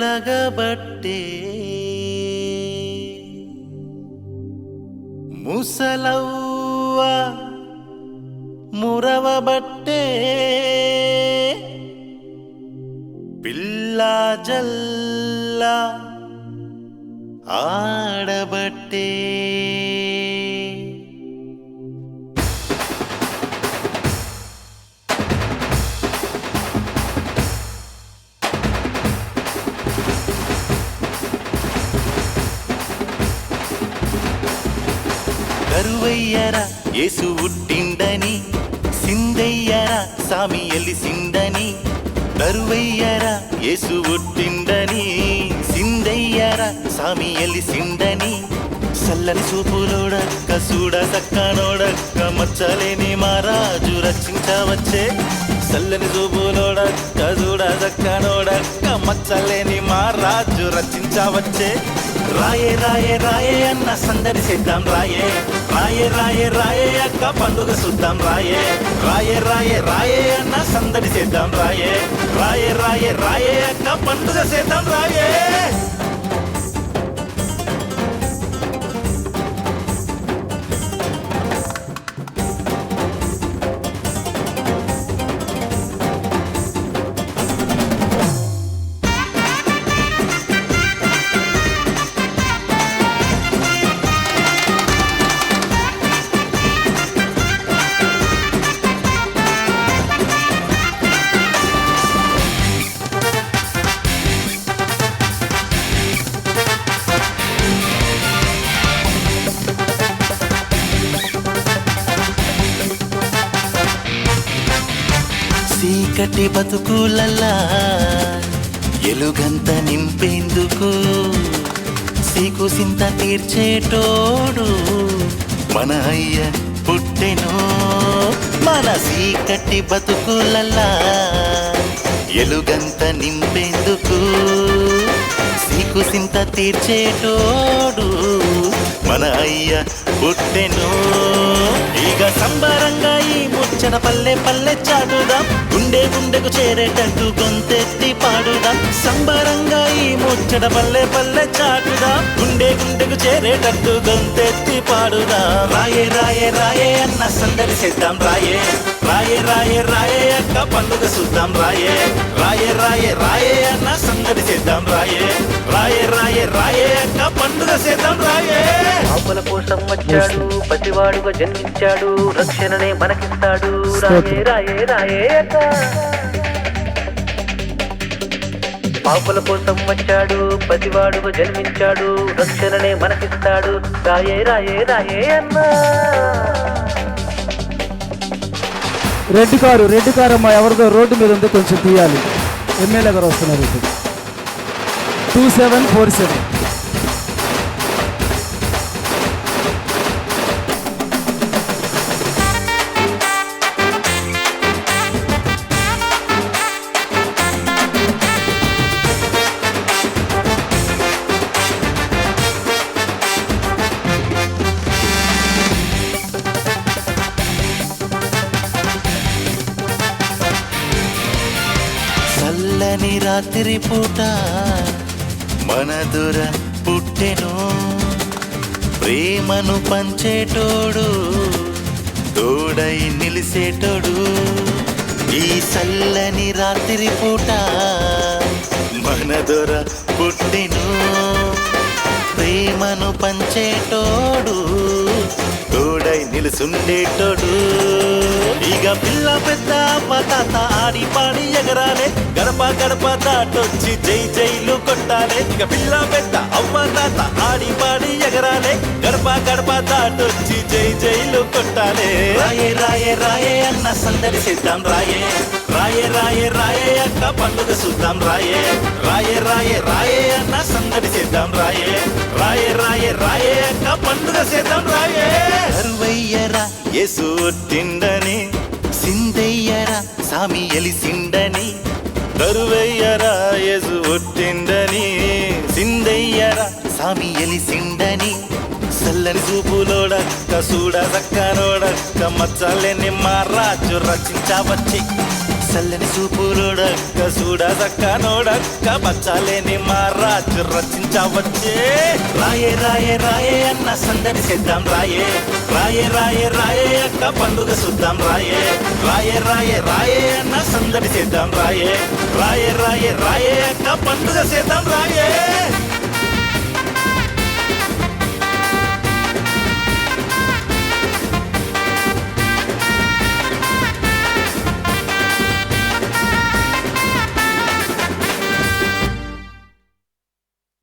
మెల్లగబట్టే ముసలవ్వ మురవబట్టే పిల్లా జల్లా ఆడబట్టే కరువయ్యరా యేసు ఉట్టిండని సిందయ్యరా సామి ఎలిసిండని కరువయ్యరా యేసు ఉట్టిండని సిందయ్యరా సామి ఎలిసిండని సల్లని చూపులోడక్క చూడ సక్కనోడక్క మచ్చలేని మహారాజు రక్షించవచ్చే సల్లని చూపులోడక్క చూడ సక్కనోడక్క మచ్చలేని మహారాజు రక్షించవచ్చే రాయే రాయే రాయే అన్న సందడి చేద్దాం రాయే రాయే రాయే రాయే అక్క పండుగ చూద్దాం రాయే రాయే రాయే రాయే అన్న సందడి చేద్దాం రాయే రాయే రాయే రాయే అక్క పండుగ చేద్దాం రాయే చీకటి బతుకులల్లా ఎలుగంత నింపేందుకు సీకు సింత తీర్చేటోడు మన అయ్య పుట్టెను మన చీకటి బతుకులల్లా ఎలుగంత నింపేందుకు సీకు సింత తీర్చేటోడు మన అయ్య పుట్టెను ఇక సంబరంగా ఈ ముచ్చట పల్లె పల్లె చాటుదాం గుండె గుండెకు చేరేటట్టు గొంతెత్తి పాడుదాం సంబరంగా ఈ ముచ్చట పల్లె పల్లె చాటుదాం గుండె గుండెకు చేరేటట్టు గొంతెత్తి పాడుదాం రాయే రాయే రాయే అన్న సందడి చేద్దాం రాయే రాయే రాయే రాయే అక్క పండుగ చూద్దాం రాయే రాయే రాయే రాయే అన్న సందడి చేద్దాం రాయే రాయే రాయే రాయే అక్క పండుగ చేద్దాం రాయే పాపల కోసం వచ్చాడు పసివాడుగా జన్మించాడు రక్షణనే మనకిస్తాడు రాయే రాయే రాయే అక్క పాపల కోసం వచ్చాడు పసివాడుగా జన్మించాడు రక్షణనే మనకిస్తాడు రాయే రాయే రాయే అన్నా రెడ్ కారు అమ్మా ఎవరిదో రోడ్డు మీద ఉందో కొంచెం తీయాలి ఎమ్మెల్యే గారు వస్తున్నారు ఇప్పుడు 2747 చల్లని రాత్రి పూట మన దొర పుట్టెను ప్రేమను పంచేటోడు తోడై నిలిసేటోడు ఈ చల్లని రాత్రి పూట మన దొర పుట్టెను ప్రేమను పంచేటోడు తోడై నిలుసుండేటోడు ఇక పిల్ల పెద్ద తాత ఆడి పాడి ఎగరాలే గడప గడప దాటొచ్చి జై జైలు కొట్టాలే ఇక పిల్ల పెద్ద అవ్వ తాత ఆడి పాడి ఎగరాలే గడప గడప దాటొచ్చి జై జైలు కొట్టాలే రాయే రాయే రాయే అన్న సందడి చేద్దాం రాయే రాయే రాయే రాయే అక్క పండుగ చూద్దాం రాయే రాయే రాయే రాయే అన్న సందడి చేద్దాం రాయే రాయే రాయే రాయే అక్క పండుగ చేద్దాం రాయే కరువయ్యరా యేసు ఉట్టిండని సిందయ్యరా సామి ఎలిసిండని కరువయ్యరా యేసు ఉట్టిండని సిందయ్యరా సామి ఎలిసిండని చల్లని చూపులోడక్క చూడ దక్కనోడక్క మచ్చలేని మహారాజు రచించవచ్చి సల్లని సూపులోడక్క చూడదక్క నోడక్క బచ్చాలేని మా రాజు రచించవచ్చే రాయే రాయే రాయే అన్న సందడి చేద్దాం రాయే రాయే రాయే రాయే అక్క పండుగ చూద్దాం రాయే రాయే రాయే రాయే అన్న సందడి చేద్దాం రాయే రాయే రాయే రాయే అక్క పండుగ చేద్దాం రాయే